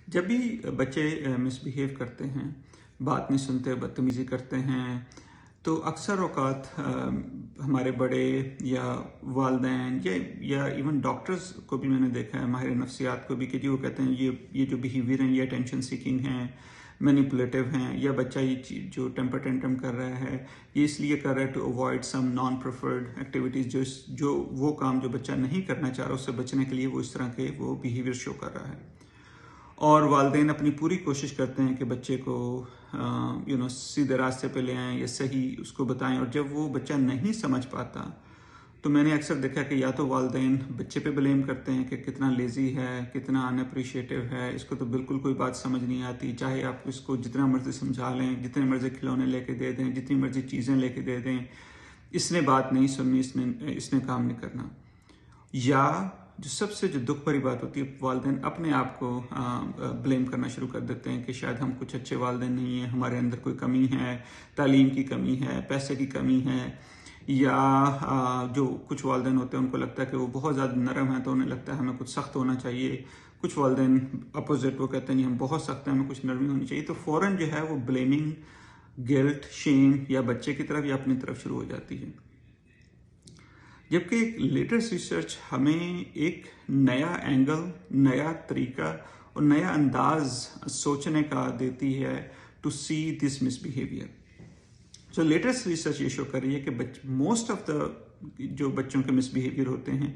जब भी बच्चे मिसबिहेव करते हैं, बात नहीं सुनते, बदतमीज़ी करते हैं, तो अक्सर औक़ात हमारे बड़े या वालिदैन या इवन डॉक्टर्स को भी मैंने देखा है, माहिर नफ्सियात को भी, कि जी वो कहते हैं ये जो बिहेवियर हैं ये अटेंशन सीकिंग हैं, मैनिपुलेटिव हैं, या बच्चा ये चीज़ जो टेम्पर टेंट्रम कर रहा है ये इसलिए कर रहा है to avoid some non preferred activities, जो वो काम जो बच्चा नहीं करना चाह रहा उससे बचने के लिए वो इस तरह के वो बिहेवियर शो कर रहा है। और वालिदैन अपनी पूरी कोशिश करते हैं कि बच्चे को सीधे रास्ते पे ले आएँ या सही उसको बताएं, और जब वो बच्चा नहीं समझ पाता तो मैंने अक्सर देखा कि या तो वालिदैन बच्चे पे ब्लेम करते हैं कि कितना लेज़ी है, कितना अनअप्रिशिएटिव है, इसको तो बिल्कुल कोई बात समझ नहीं आती, चाहे आप इसको जितना मर्जी समझा लें, जितने मर्जी खिलौने लेके दे दें, जितनी मर्जी चीज़ें लेके दे दें, इसने बात नहीं सुननी, इसने काम नहीं करना। या जो सबसे दुख भरी बात होती है, वालिदैन अपने आप को ब्लेम करना शुरू कर देते हैं कि शायद हम कुछ अच्छे वालिदैन नहीं हैं, हमारे अंदर कोई कमी है, तालीम की कमी है, पैसे की कमी है, या जो कुछ वालिदैन होते हैं उनको लगता है कि वो बहुत ज़्यादा नरम है तो उन्हें लगता है हमें कुछ सख्त होना चाहिए। कुछ वालिदैन अपोजिट, वो कहते हैं हम बहुत सख्त हैं, हमें कुछ नरमी होनी चाहिए। तो फ़ौरन जो है वो ब्लेमिंग, गिल्ट, शेम या बच्चे की तरफ या अपनी तरफ शुरू हो जाती है। जबकि एक लेटेस्ट रिसर्च हमें एक नया एंगल, नया तरीका और नया अंदाज सोचने का देती है to see this misbehaviour. So latest research ये शो कर रही है कि मोस्ट ऑफ द जो बच्चों के मिसबिहेवियर होते हैं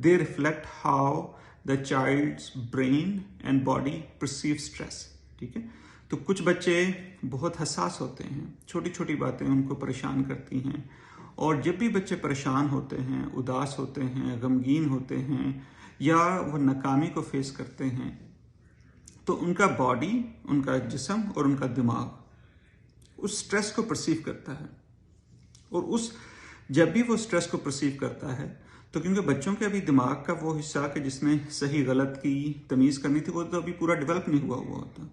they reflect how the child's brain and body perceive stress. ठीक है, तो कुछ बच्चे बहुत हसास होते हैं, छोटी छोटी बातें उनको परेशान करती हैं, और जब भी बच्चे परेशान होते हैं, उदास होते हैं, गमगीन होते हैं या वो नाकामी को फेस करते हैं तो उनका बॉडी, उनका जिस्म और उनका दिमाग उस स्ट्रेस को परसीव करता है। और जब भी वो स्ट्रेस को परसीव करता है तो क्योंकि बच्चों के अभी दिमाग का वो हिस्सा कि जिसने सही गलत की तमीज़ करनी थी वो तो अभी पूरा डेवलप नहीं हुआ होता,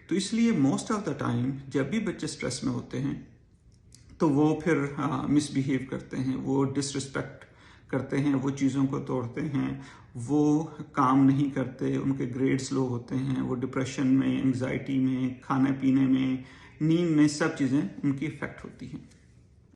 तो इसलिए मोस्ट ऑफ द टाइम जब भी बच्चे स्ट्रेस में होते हैं तो वो फिर मिसबिहेव करते हैं, वो डिसरिस्पेक्ट करते हैं, वो चीज़ों को तोड़ते हैं, वो काम नहीं करते, उनके ग्रेड्स लो होते हैं, वो डिप्रेशन में, एंग्जाइटी में, खाने पीने में, नींद में, सब चीज़ें उनकी इफ़ेक्ट होती हैं।